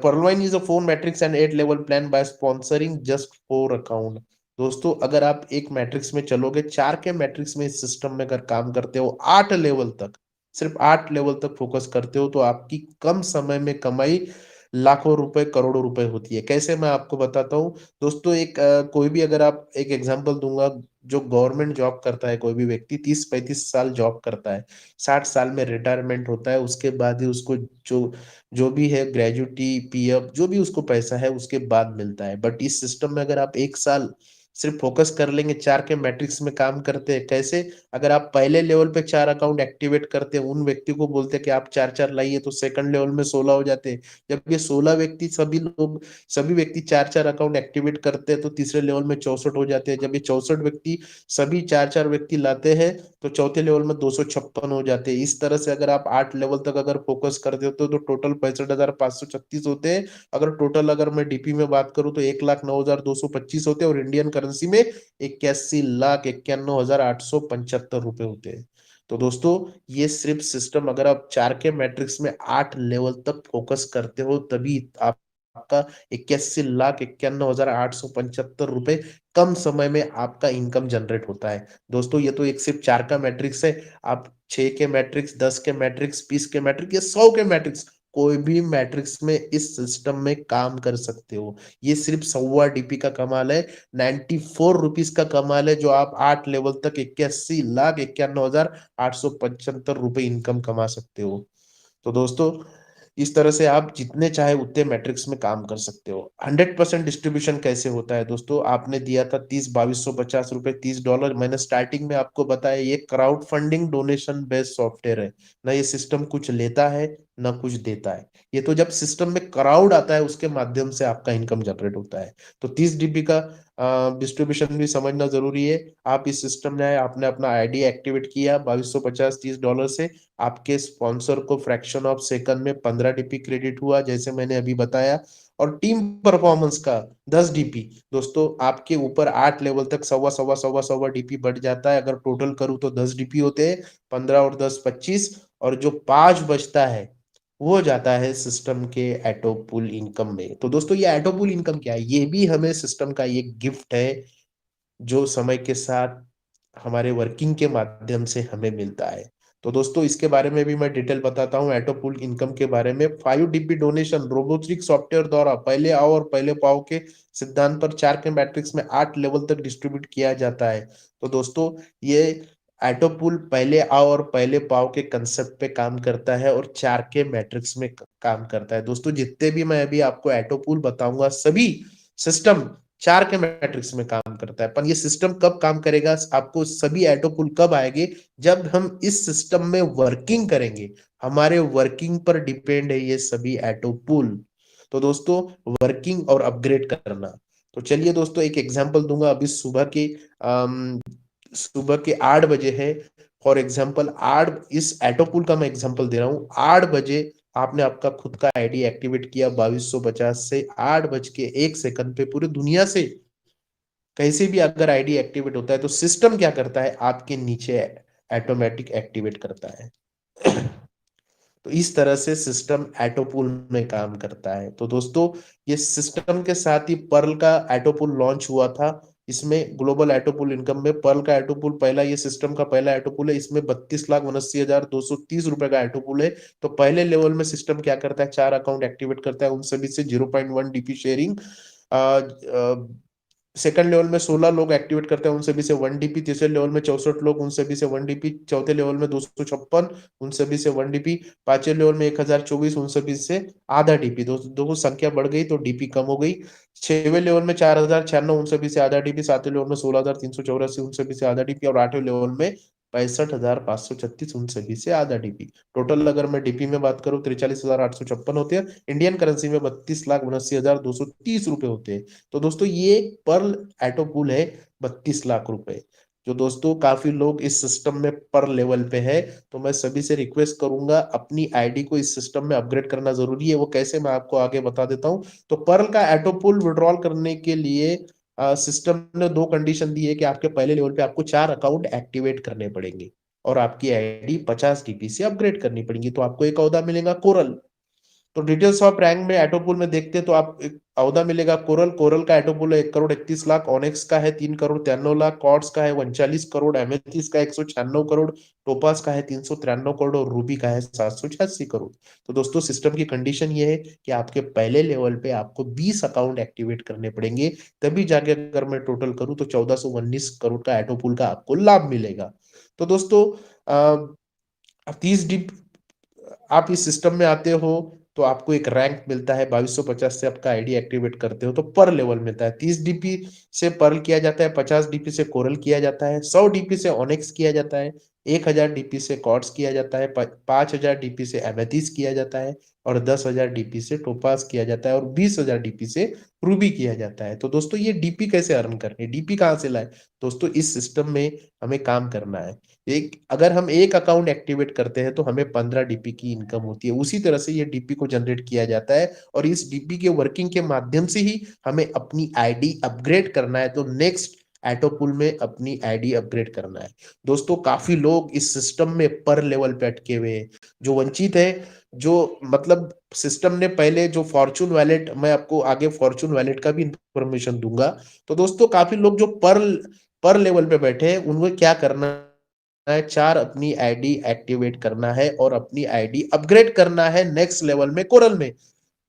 Purloin is a 4 matrix and 8 level plan by sponsoring just 4 account. दोस्तों अगर आप एक मैट्रिक्स में चलोगे, 4 के मैट्रिक्स में इस सिस्टम में अगर काम करते हो 8 लेवल तक, सिर्फ 8 लेवल तक फोकस करते हो तो आपकी कम समय में कमाई लाखों रुपए करोड़ों रुपए होती है। कैसे मैं आपको बताता हूँ। दोस्तों एक कोई भी अगर आप एक एग्जांपल दूंगा, जो गवर्नमेंट जॉब करता है कोई भी व्यक्ति 30-35 साल जॉब करता है, 60 साल में रिटायरमेंट होता है, उसके बाद ही उसको जो जो भी है ग्रेजुटी पीएफ जो भी उसको पैसा है उसके बाद मिलता है। बट इस सिस्टम में अगर आप 1 साल सिर्फ फोकस कर लेंगे, 4 के मैट्रिक्स में काम करते हैं। कैसे? अगर आप पहले लेवल पे 4 अकाउंट एक्टिवेट करते हैं, उन व्यक्ति को बोलते हैं कि आप 4-4 लाइए, तो सेकंड लेवल में 16 हो जाते हैं। जब ये 16 व्यक्ति सभी व्यक्ति 4-4 अकाउंट एक्टिवेट करते हैं तो तीसरे लेवल में 64 हो जाते हैं। जब ये 64 व्यक्ति सभी 4-4 व्यक्ति लाते हैं तो चौथे लेवल में 256 हो जाते हैं। इस तरह से अगर आप 8 लेवल तक अगर फोकस कर देते हो तो टोटल 65,536 होते हैं। अगर टोटल अगर मैं डीपी में बात करूं तो 1,09,225 होते हैं और इंडियन करेंसी में 81,91,875 रुपए होते हैं। तो दोस्तों ये सिर्फ सिस्टम अगर आप 4 के मैट्रिक्स में 8 लेवल तक फोकस करते हो तभी आप आपका 81,91,875 रुपए कम समय में आपका इनकम जनरेट होता है। दोस्तों ये तो एक सिर्फ 4 का मैट्रिक्स है। आप 6 के मैट्रिक्स, 10 के मैट्रिक्स, 20 के मैट्रिक्स या 100 के मैट्रिक्स, कोई भी मैट्रिक्स में इस सिस्टम में काम कर सकते हो। ये सिर्फ 125 डीपी का कमाल है, 94 रुपीज का कमाल है, जो आप 8 लेवल तक 81,91,875 रुपए इनकम कमा सकते हो। तो दोस्तों इस तरह से आप जितने चाहे उतने मैट्रिक्स में काम कर सकते हो। 100% डिस्ट्रीब्यूशन कैसे होता है दोस्तों? आपने दिया था 2250 रुपए, $30। मैंने स्टार्टिंग में आपको बताया ये crowd funding donation based software है। ना ये सिस्टम कुछ लेता है ना कुछ देता है। ये तो जब सिस्टम में क्राउड आता है उसके माध्यम से आपका इनकम जनरेट होता है। तो 30 डीबी का डिस्ट्रीब्यूशन भी समझना जरूरी है। आप इस सिस्टम में आए, आपने अपना आईडी एक्टिवेट किया 2250 $30 से, आपके स्पॉन्सर को फ्रैक्शन ऑफ सेकंड में 15 डीपी क्रेडिट हुआ जैसे मैंने अभी बताया। और टीम परफॉर्मेंस का 10 डीपी। दोस्तों आपके ऊपर 8 लेवल तक सवा सवा सवा सवा डीपी बढ़ जाता है। अगर टोटल करूं तो 10 डीपी होते हैं, 15 और 10 25। और जो 5 बचता है वो जाता है सिस्टम के ऑटो पुल इनकम में। तो दोस्तों ये ऑटो पुल इनकम क्या है? ये भी हमें सिस्टम का एक गिफ्ट है जो समय के साथ हमारे वर्किंग के माध्यम से हमें मिलता है। तो दोस्तों इसके बारे में भी मैं डिटेल बताता हूँ ऑटो पुल इनकम के बारे में। 5 डीपी डोनेशन रोबोटिक सॉफ्टवेयर द्वारा पहले आओ और पहले पाओ के सिद्धांत पर 4 के मैट्रिक्स में 8 लेवल तक डिस्ट्रीब्यूट किया जाता है। तो दोस्तों ये ऑटो पुल पहले आओ और पहले पाओ के कंसेप्ट पे काम करता है और 4 के मैट्रिक्स में काम करता है। दोस्तों जितने भी मैं अभी आपको ऑटो पुल बताऊंगा सभी सिस्टम 4 के मैट्रिक्स में काम करता है। पर ये सिस्टम कब काम करेगा, आपको सभी ऑटो पुल कब आएंगे? जब हम इस सिस्टम में वर्किंग करेंगे। हमारे वर्किंग पर डिपेंड है ये सभी ऑटो पुल। तो दोस्तों वर्किंग और अपग्रेड करना। तो चलिए दोस्तों एक एग्जांपल दूंगा। अभी सुबह के 8 बजे है। फॉर एग्जांपल 8 इस ऑटो पुल का मैं एग्जांपल दे रहा हूँ। 8 बजे आपने आपका खुद का आईडी एक्टिवेट किया 2250 से। 8 बज के 1 सेकंड पे पूरी दुनिया से कैसे भी अगर आईडी एक्टिवेट होता है तो सिस्टम क्या करता है? आपके नीचे ऑटोमेटिक एक्टिवेट करता है। तो इस तरह से सिस्टम एटोपुल में काम करता है। तो दोस्तों ये सिस्टम के साथ ही पर्ल का एटोपुल लॉन्च हुआ था। इसमें ग्लोबल एटोपुल इनकम में पर्ल का एटोपुल पहला, ये सिस्टम का पहला एटोपुल है। इसमें 32,79,230 रुपए का एटोपुल है। तो पहले लेवल में सिस्टम क्या करता है? 4 अकाउंट एक्टिवेट करता है, उन सभी से 0.1 डीपी शेयरिंग। सेकंड लेवल में 16 लोग एक्टिवेट करते हैं, उन सभी से 1 डीपी। तीसरे लेवल में 64 लोग, उन सभी से 1 डीपी। चौथे लेवल में 256, उन सभी से 1 डीपी। पांचवें लेवल में 1024, उन सभी से आधा डीपी। दो संख्या बढ़ गई तो डीपी कम हो गई। छठवें लेवल में 4096, उन सभी से आधा डीपी। सातवें लेवल में 16,384, उन सभी से आधा डीपी। और आठवें लेवल में 65,536, उन सभी से आधा डीपी। टोटल अगर मैं डीपी में बात करूं 43,856 होते हैं। इंडियन करेंसी में 32,79,230 रुपए होते हैं। तो दोस्तों ये पर्ल एटो पुल है 32 लाख रुपए। जो दोस्तों काफी लोग इस सिस्टम में पर लेवल पे है। तो मैं सभी से रिक्वेस्ट करूंगा अपनी आईडी को इस सिस्टम में अपग्रेड करना जरूरी है। वो कैसे मैं आपको आगे बता देता हूं। तो पर्ल का एटो पुल विड्रॉल करने के लिए सिस्टम ने 2 कंडीशन दी है कि आपके पहले लेवल पे आपको 4 अकाउंट एक्टिवेट करने पड़ेंगे और आपकी आईडी 50 डीपी से अपग्रेड करनी पड़ेगी। तो आपको एक औदा मिलेगा कोरल। तो डिटेल्स ऑफ रैंक में एटोपुल में देखते हैं तो आप एक औदा मिलेगा कोरल। कोरल का एटोपुल है 1,31,00,000। ऑनेक्स का है 3,93,00,000। कॉर्ड्स का है 39 करोड़। एमेथिस का 196 करोड़। टोपास का है 393 करोड़ और रूबी का है 786 करोड़। तो दोस्तों सिस्टम की कंडीशन ये है कि आपके पहले लेवल पे आपको 20 अकाउंट एक्टिवेट करने पड़ेंगे। तभी जाके अगर मैं टोटल करूं तो 1,419 करोड़ का एटोपुल का आपको लाभ मिलेगा। तो दोस्तों 30 आप इस सिस्टम में आते हो तो आपको एक रैंक मिलता है। 2250 से आपका आईडी एक्टिवेट करते हो तो पर लेवल मिलता है। 30 डीपी से पर्ल किया जाता है, 50 डीपी से कोरल किया जाता है, 100 डीपी से ओनेक्स किया जाता है, 1000 डीपी से कॉर्ड्स किया जाता है, 5000 डीपी से एमेथिस किया जाता है और 10,000 डीपी से टोपास किया जाता है और 20,000 डीपी से रूबी किया जाता है। तो दोस्तों ये डीपी कैसे अर्न करनी है, डीपी कहाँ से लाए? दोस्तों इस सिस्टम में हमें काम करना है। अगर हम एक अकाउंट एक्टिवेट करते हैं तो हमें 15 डीपी की इनकम होती है। उसी तरह से ये डीपी को जनरेट किया जाता है और इस डीपी के वर्किंग के माध्यम से ही हमें अपनी आईडी अपग्रेड करना है। तो नेक्स्ट एटोपुल में अपनी आईडी अपग्रेड करना है। दोस्तों काफी लोग इस सिस्टम में पर लेवल पे अटके हुए हैं, जो वंचित है। जो मतलब सिस्टम ने पहले जो फॉर्चून वैलेट, मैं आपको आगे फॉर्चून वैलेट का भी इंफॉर्मेशन दूंगा। तो दोस्तों काफी लोग जो पर लेवल पे बैठे हैं उनको क्या करना है? 4 अपनी आईडी एक्टिवेट करना है और अपनी आईडी अपग्रेड करना है नेक्स्ट लेवल में कोरल में।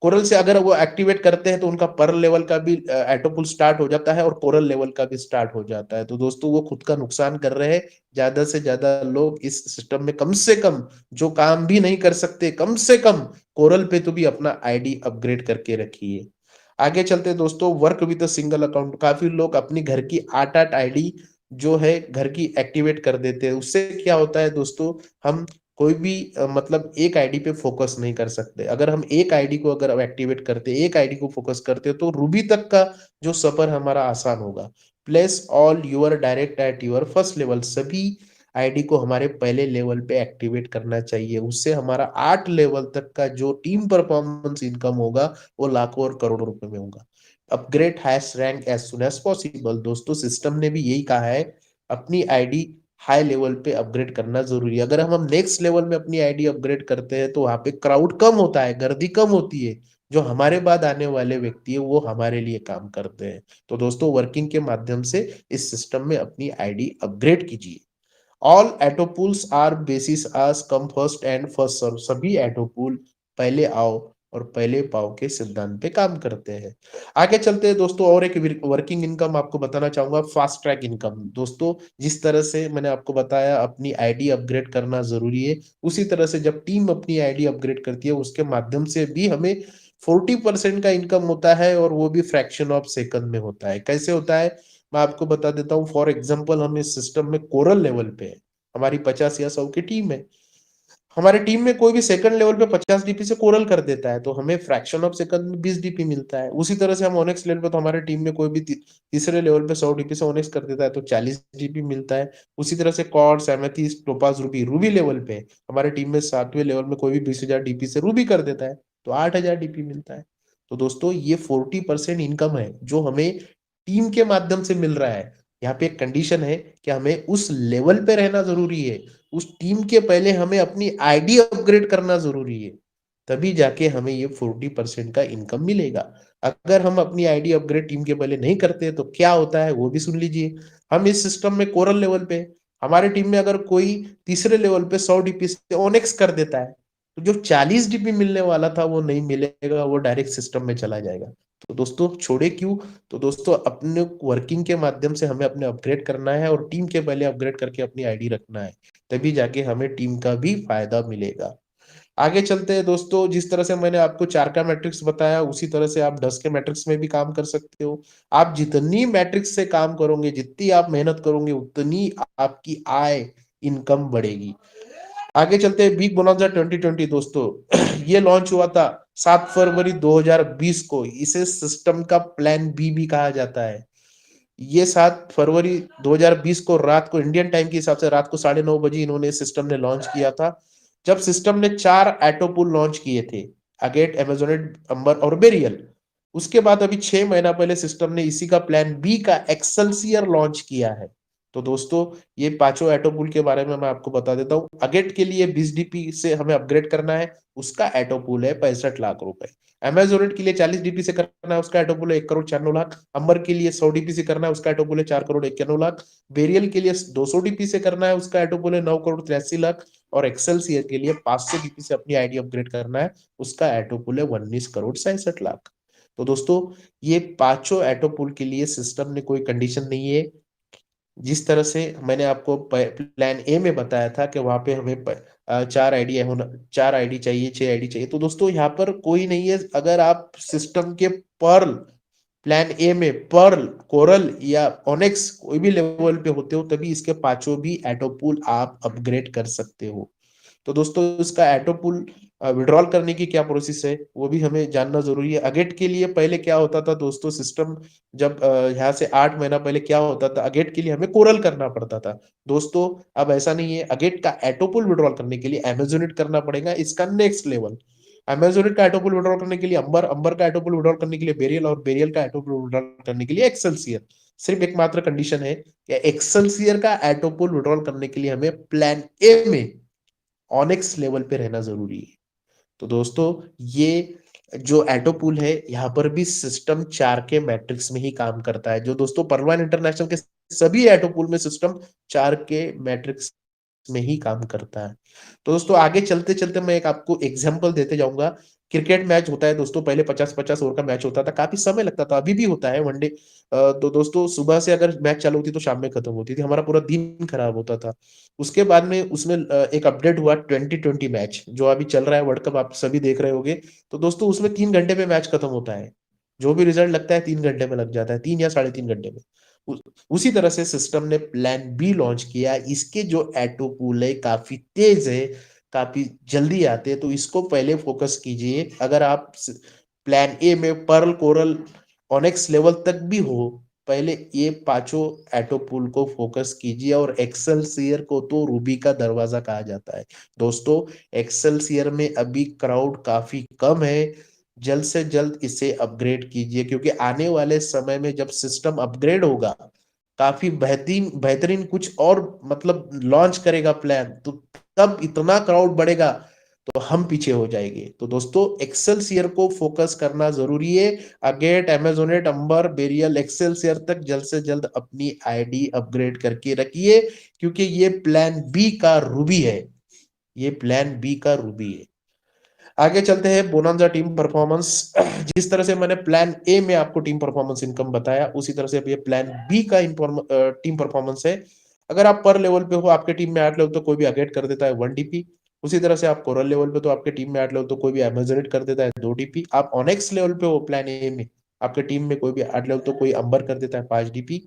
कोरल से अगर वो एक्टिवेट करते हैं तो उनका पर लेवल का भी एटोपुल स्टार्ट हो जाता है और कोरल लेवल का भी स्टार्ट हो जाता है। तो दोस्तों वो खुद का नुकसान कर रहे हैं। ज्यादा से ज्यादा लोग इस सिस्टम में कम से कम, जो काम भी नहीं कर सकते, कम से कम कोरल पे तो भी अपना आईडी अपग्रेड करके रखिए। आगे चलते हैं दोस्तों। Work with a single account. काफी लोग अपनी घर की 8-8 आईडी जो है घर की एक्टिवेट कर देते हैं। उससे क्या होता है दोस्तों, हम कोई भी मतलब एक आईडी पे फोकस नहीं कर सकते। अगर हम एक आईडी को अगर एक्टिवेट करते, एक आईडी को फोकस करते तो रूबी तक का जो सफर हमारा आसान होगा। Place all your direct at your first level. सभी आईडी को हमारे पहले लेवल पे एक्टिवेट करना चाहिए। उससे हमारा 8 लेवल तक का जो टीम परफॉर्मेंस इनकम होगा वो लाखों और करोड़ों रुपए में होगा। Upgrade hash rank as soon as possible. दोस्तों सिस्टम ने भी यही कहा है, अपनी आईडी हाई लेवल पे अपग्रेड करना ज़रूरी है। अगर हम नेक्स्ट लेवल में अपनी आईडी अपग्रेड करते हैं, तो वहाँ पे क्राउड कम होता है, गर्दी कम होती है। जो हमारे बाद आने वाले व्यक्ति है, वो हमारे लिए काम करते हैं। तो दोस्तों, वर्किंग के माध्यम से इस सिस्टम में अपनी आईडी अपग्रेड कीजिए। All auto pools are basis as come first and first serve. सभी ऑटो पूल पहले आओ और पहले पाओ के सिद्धांत पे काम करते हैं। आगे चलते हैं दोस्तों, और एक वर्किंग इनकम आपको बताना चाहूंगा, फास्ट ट्रैक इनकम। दोस्तों, जिस तरह से मैंने आपको बताया अपनी आईडी अपग्रेड करना जरूरी है, उसी तरह से जब टीम अपनी आईडी अपग्रेड करती है, उसके माध्यम से भी हमें 40% का इनकम होता है, और वो भी फ्रैक्शन ऑफ सेकंड में होता है। कैसे होता है, मैं आपको बता देता हूँ। फॉर एग्जांपल, हम इस सिस्टम में कोरल लेवल पे है, हमारी 50 या 100 की टीम है। हमारे टीम में कोई भी सेकंड लेवल पे 50 डीपी से कोरल कर देता है, तो हमें फ्रैक्शन ऑफ सेकंड में 20 डीपी मिलता है। उसी तरह से हम ओनेक्स लेवल पे, तो हमारे टीम में कोई भी तीसरे लेवल पे 100 डीपी से ओनेक्स कर देता है, तो 40 डीपी मिलता है। उसी तरह से quartz, amethyst, topaz, ruby, ruby level पे हमारे टीम में 7वें लेवल में कोई भी 20,000 डीपी से रूबी कर देता है, तो 8,000 डीपी मिलता है। तो दोस्तों, ये 40% इनकम है जो हमें टीम के माध्यम से मिल रहा है। यहाँ पे एक कंडीशन है कि हमें उस लेवल पे रहना जरूरी है, उस टीम के पहले हमें अपनी आईडी अपग्रेड करना जरूरी है, तभी जाके हमें ये 40% का इनकम मिलेगा। अगर हम अपनी आईडी अपग्रेड टीम के पहले नहीं करते, तो क्या होता है वो भी सुन लीजिए। हम इस सिस्टम में कोरल लेवल पे, हमारे टीम में अगर कोई तीसरे लेवल पे 100 डीपी से ओनेक्स कर देता है, तो जो 40 डीपी मिलने वाला था वो नहीं मिलेगा, वो डायरेक्ट सिस्टम में चला जाएगा। तो दोस्तों, छोड़े क्यों? तो दोस्तों, अपने वर्किंग के माध्यम से हमें अपने अपग्रेड करना है, और टीम के पहले अपग्रेड करके अपनी आईडी रखना है, तभी जाके हमें टीम का भी फायदा मिलेगा। आगे चलते हैं दोस्तों, जिस तरह से मैंने आपको 4 का मैट्रिक्स बताया, उसी तरह से आप 10 के मैट्रिक्स में भी काम कर सकते हो। आप जितनी मैट्रिक्स से काम करोगे, जितनी आप मेहनत करोगे, उतनी आपकी आय, इनकम बढ़ेगी। आगे चलते हैं, बिग बोनांजा 2020 दोस्तों। ये लॉन्च हुआ था 7 फरवरी 2020 को। इसे सिस्टम का प्लान बी भी कहा जाता है। ये 7 फरवरी 2020 को रात को, इंडियन टाइम के हिसाब से रात को 9:30 बजे इन्होंने सिस्टम ने लॉन्च किया था। जब सिस्टम ने 4 एटोपुल लॉन्च किए थे, अगेट, एमेजोनेट, अंबर और बेरियल। उसके बाद अभी 6 महीना पहले सिस्टम ने इसी का प्लान बी का एक्सेलसियर लॉन्च किया है। तो दोस्तों, ये पांचों एटोपुल के बारे में मैं आपको बता देता हूँ। अगेट के लिए 20 डीपी से हमें अपग्रेड करना है, उसका एटोपुल है 65 लाख रुपए। अमेजोनेट के लिए 40 डीपी से करना है, उसका एटोपुल है 1,96,00,000। अंबर के लिए 100 डीपी से करना है, उसका एटोपुल है 4,91,00,000। बेरियल के लिए 200 डीपी से करना है, उसका एटोपुल है 9,83,00,000। और एक्सेलसियर के लिए 500 डीपी से अपनी आईडी अपग्रेड करना है, उसका एटोपुल है 19,67,00,000। तो दोस्तों, ये पांचों एटोपुल के लिए सिस्टम ने कोई कंडीशन नहीं है। जिस तरह से मैंने आपको प्लान ए में बताया था कि वहां पे हमें 4 आईडी होना, 4 आईडी चाहिए, 6 आईडी चाहिए, तो दोस्तों यहाँ पर कोई नहीं है। अगर आप सिस्टम के पर्ल प्लान ए में पर्ल, कोरल या ओनेक्स कोई भी लेवल पे होते हो, तभी इसके पांचों भी एटोपूल आप अपग्रेड कर सकते हो। तो दोस्तों, इसका एटोपुल विड्रॉल करने की क्या प्रोसेस है, वो भी हमें जानना जरूरी है। अगेट के लिए पहले क्या होता था दोस्तों, सिस्टम जब यहाँ से 8 महीना पहले क्या होता था, अगेट के लिए हमें कोरल करना पड़ता था। दोस्तों, अब ऐसा नहीं है। अगेट का एटोपुल विड्रॉल करने के लिए अमेजोनेट करना पड़ेगा, इसका नेक्स्ट लेवल। अमेजोनेट का एटोपुल विड्रॉल करने के लिए अंबर, अंबर का एटोपुल विड्रॉल करने के लिए बेरियल, और बेरियल का एटोपुल विड्रॉल करने के लिए एक्सेलसियर। सिर्फ एकमात्र कंडीशन है कि एक्सेलसियर का एटोपुल विड्रॉल करने के लिए हमें प्लान ए में ऑनेक्स लेवल पे रहना जरूरी है। तो दोस्तों, ये जो एटोपूल है, यहाँ पर भी सिस्टम 4 के मैट्रिक्स में ही काम करता है। जो दोस्तों, परवान इंटरनेशनल के सभी एटोपूल में सिस्टम 4 के मैट्रिक्स में ही काम करता है। तो दोस्तों, आगे चलते चलते मैं एक आपको एग्जांपल देते जाऊंगा। क्रिकेट मैच होता है दोस्तों, पहले 50-50 ओवर का मैच होता था, काफी समय लगता था, अभी भी होता है वनडे। तो दोस्तों, सुबह से अगर मैच चालू होती तो शाम में खत्म होती थी, हमारा पूरा दिन खराब होता था। उसके बाद में उसमें एक अपडेट हुआ 2020 मैच, जो अभी चल रहा है, वर्ल्ड कप आप सभी देख रहे होंगे। तो दोस्तों, उसमें 3 घंटे में मैच खत्म होता है। जो भी रिजल्ट लगता है 3 घंटे में लग जाता है, 3 या 3.5 घंटे में। उसी तरह से सिस्टम ने प्लान बी लॉन्च किया। इसके जो एटो पूल है काफी तेज है, काफी जल्दी आते हैं, तो इसको पहले फोकस कीजिए। अगर आप प्लान ए में पर्ल, कोरल, ऑनेक्स लेवल तक भी हो, पहले ये पांचों एटो पूल को फोकस कीजिए। और एक्सेलसियर को तो रूबी का दरवाजा कहा जाता है। दोस्तों, एक्सेलसियर में अभी क्राउड काफी कम है, जल्द से जल्द इसे अपग्रेड कीजिए, क्योंकि आने वाले समय में जब सिस्टम अपग्रेड होगा, काफी बेहतरीन बेहतरीन कुछ और मतलब लॉन्च करेगा प्लान, तो तब इतना क्राउड बढ़ेगा तो हम पीछे हो जाएंगे। तो दोस्तों एक्सेल शेयर को फोकस करना जरूरी है। अगेट, अमेजोनेट, अंबर, बेरियल, एक्सेल शेयर तक जल्द से जल्द अपनी आईडी अपग्रेड करके रखिए, क्योंकि ये प्लान बी का रूबी है। ये प्लान बी का रूबी है। आगे चलते हैं बोनांजा टीम परफॉर्मेंस। जिस तरह से मैंने प्लान ए में आपको टीम परफॉर्मेंस इनकम बताया, उसी तरह से अब ये प्लान बी का टीम परफॉर्मेंस है। अगर आप पर लेवल पे हो, आपके टीम में 8 लोग, तो कोई भी अगेट कर देता है 1 डीपी। उसी तरह से आप कोरल लेवल पे तो आपके टीम में 8 लोग, तो कोई भी अमेजोनेट कर देता है 2 डीपी। आप ऑनेक्स लेवल पे हो प्लान ए में, आपके टीम में कोई भी 8 लोग, तो कोई अंबर कर देता है 5 डीपी।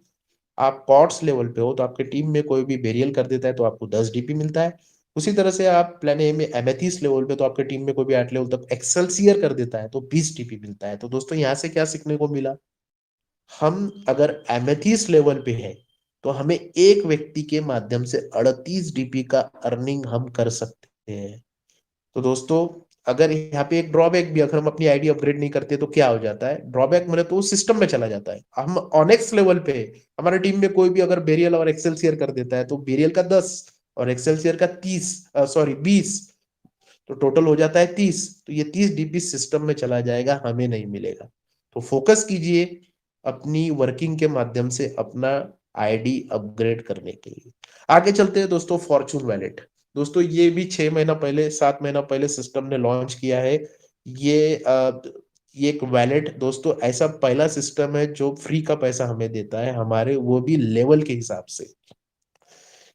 आप कॉर्ड्स लेवल पे हो तो आपके टीम में कोई भी बेरियल कर देता है तो आपको 10 डीपी मिलता है। उसी तरह से आप प्लान ए में एमेथिस लेवल पे, तो आपके टीम में कोई भी 8 लेवल तक एक्सेलसियर कर देता है तो 20 डीपी मिलता है। तो दोस्तों यहाँ से क्या सीखने को मिला, हम अगर एमेथिस लेवल पे है तो हमें एक व्यक्ति के माध्यम से 38 डीपी का अर्निंग हम कर सकते हैं। तो दोस्तों अगर यहाँ पे एक ड्रॉबैक भी, अगर हम अपनी आईडी अपग्रेड नहीं करते तो क्या हो जाता है, ड्रॉबैक मतलब तो सिस्टम में चला जाता है। हम ऑनेक्स लेवल पे है, हमारे टीम में कोई भी अगर बेरियल और एक्सेल शेयर कर देता है तो बेरियल का 10 और एक्सेल शेयर का 30, सॉरी 20, तो टोटल हो जाता है 30। तो ये 30 डीपी सिस्टम में चला जाएगा, हमें नहीं मिलेगा। तो फोकस कीजिए अपनी वर्किंग के माध्यम से अपना आईडी अपग्रेड करने के लिए। आगे चलते हैं दोस्तों, फॉर्चून वैलेट। दोस्तों ये भी 6 महीना पहले, 7 महीना पहले सिस्टम ने लॉन्च किया है। ये ये एक वैलेट दोस्तों ऐसा पहला सिस्टम है जो फ्री का पैसा हमें देता है, हमारे वो भी लेवल के हिसाब से।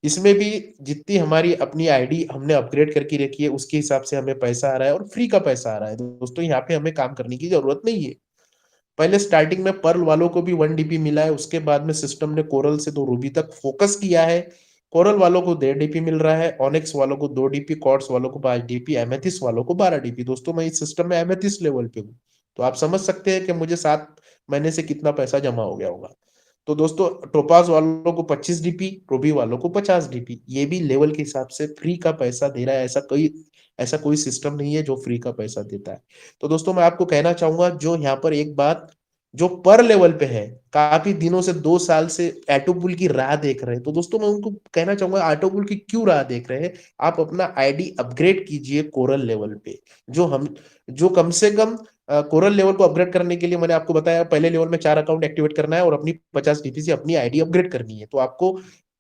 इसमें भी जितनी हमारी अपनी आईडी हमने अपग्रेड करके रखी है उसके हिसाब से हमें पैसा आ रहा है और फ्री का पैसा आ रहा है। दोस्तों यहाँ पे हमें काम करने की जरूरत नहीं है। पहले स्टार्टिंग में पर्ल वालों को भी 1 डीपी मिला है, उसके बाद में सिस्टम ने कोरल से तो रूबी तक फोकस किया है। कोरल वालों को 1.5 डीपी मिल रहा है, ऑनिक्स वालों को 2 डीपी, कॉर्ड्स वालों को 5 डीपी, एमेथिस वालों को 12 डीपी। दोस्तों मैं इस सिस्टम में एमेथिस लेवल पे हूँ, तो आप समझ सकते हैं कि मुझे 7 महीने से कितना पैसा जमा हो गया होगा। तो दोस्तों टोपाज वालों को 25 डीपी, रूबी वालों को 50 डीपी। ये भी लेवल के हिसाब से फ्री का पैसा दे रहा है। ऐसा कोई सिस्टम नहीं है जो फ्री का पैसा देता है। तो दोस्तों मैं आपको कहना चाहूंगा, जो यहाँ पर एक बात, जो पर लेवल पे है, काफी दिनों से 2 साल से ऑटोबुल की राह देख रहे हैं, तो दोस्तों मैं उनको कहना चाहूंगा ऑटोबुल की क्यों राह देख रहे हैं, आप अपना आईडी अपग्रेड कीजिए कोरल लेवल पे। जो कम से कम कोरल लेवल को अपग्रेड करने के लिए मैंने आपको बताया, पहले लेवल में 4 अकाउंट एक्टिवेट करना है और अपनी 50 डीपी से अपनी आईडी अपग्रेड करनी है। तो आपको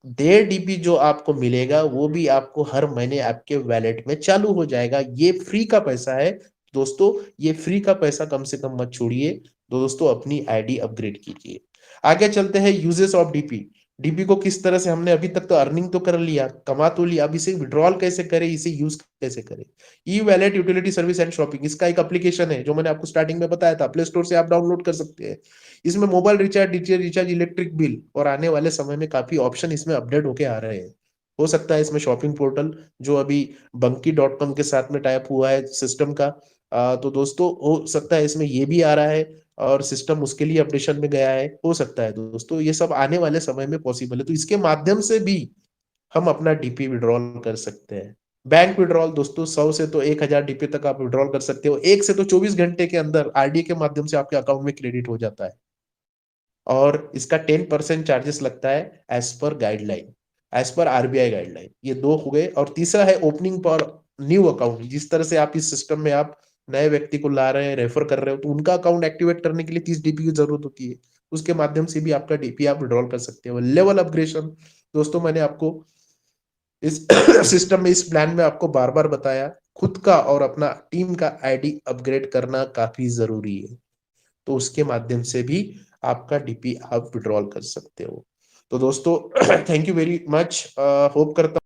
1.5 डीपी जो आपको मिलेगा वो भी आपको हर महीने आपके वैलेट में चालू हो जाएगा। ये फ्री का पैसा है दोस्तों, ये फ्री का पैसा कम से कम मत छोड़िए। तो दोस्तों अपनी आईडी अपग्रेड कीजिए। आगे चलते हैं यूजेस ऑफ डीपी। डीपी को किस तरह से, हमने अभी तक तो अर्निंग तो कर लिया, कमा तो लिया, अब इसे विड्रॉल कैसे करें, इसे यूज कैसे करें। E wallet utility service and shopping, इसका एक एप्लीकेशन है जो मैंने आपको स्टार्टिंग में बताया था, प्ले स्टोर से आप डाउनलोड कर सकते हैं। इसमें mobile recharge, DTH recharge, electric bill, और आने वाले समय में काफी ऑप्शन इसमें अपडेट होके आ रहे हैं। हो सकता है इसमें शॉपिंग पोर्टल जो अभी बंकी.com के साथ में टाइप हुआ है सिस्टम का, तो दोस्तों हो सकता है इसमें ये भी आ रहा है और सिस्टम उसके लिए अपडेशन में गया है, हो सकता है दोस्तों ये सब आने वाले समय में पॉसिबल है। तो इसके माध्यम से भी हम अपना डीपी विड्रॉल कर सकते हैं। बैंक विड्रॉल दोस्तों 100 से तो 1000 डीपी तक आप विड्रॉल कर सकते हो, 1 से तो 24 घंटे के अंदर आरडी के माध्यम से आपके अकाउंट में क्रेडिट हो जाता है। और इसका 10% चार्जेस लगता है as per guideline, as per RBI guideline. ये दो हो गए। और तीसरा है ओपनिंग पर न्यू अकाउंट। जिस तरह से आप इस सिस्टम में आप नए व्यक्ति को ला रहे हैं, रेफर कर रहे हो, तो उनका अकाउंट एक्टिवेट करने के लिए 30 डीपी की जरूरत होती है। उसके माध्यम से भी आपका डीपी आप विड्रॉल कर सकते हो। लेवल अपग्रेडेशन दोस्तों मैंने आपको इस सिस्टम में, इस प्लान में आपको बार बार बताया, खुद का और अपना टीम का आईडी अपग्रेड करना काफी जरूरी है। तो उसके माध्यम से भी आपका डीपी आप विड्रॉल कर सकते हो। तो दोस्तों thank you very much, hope करता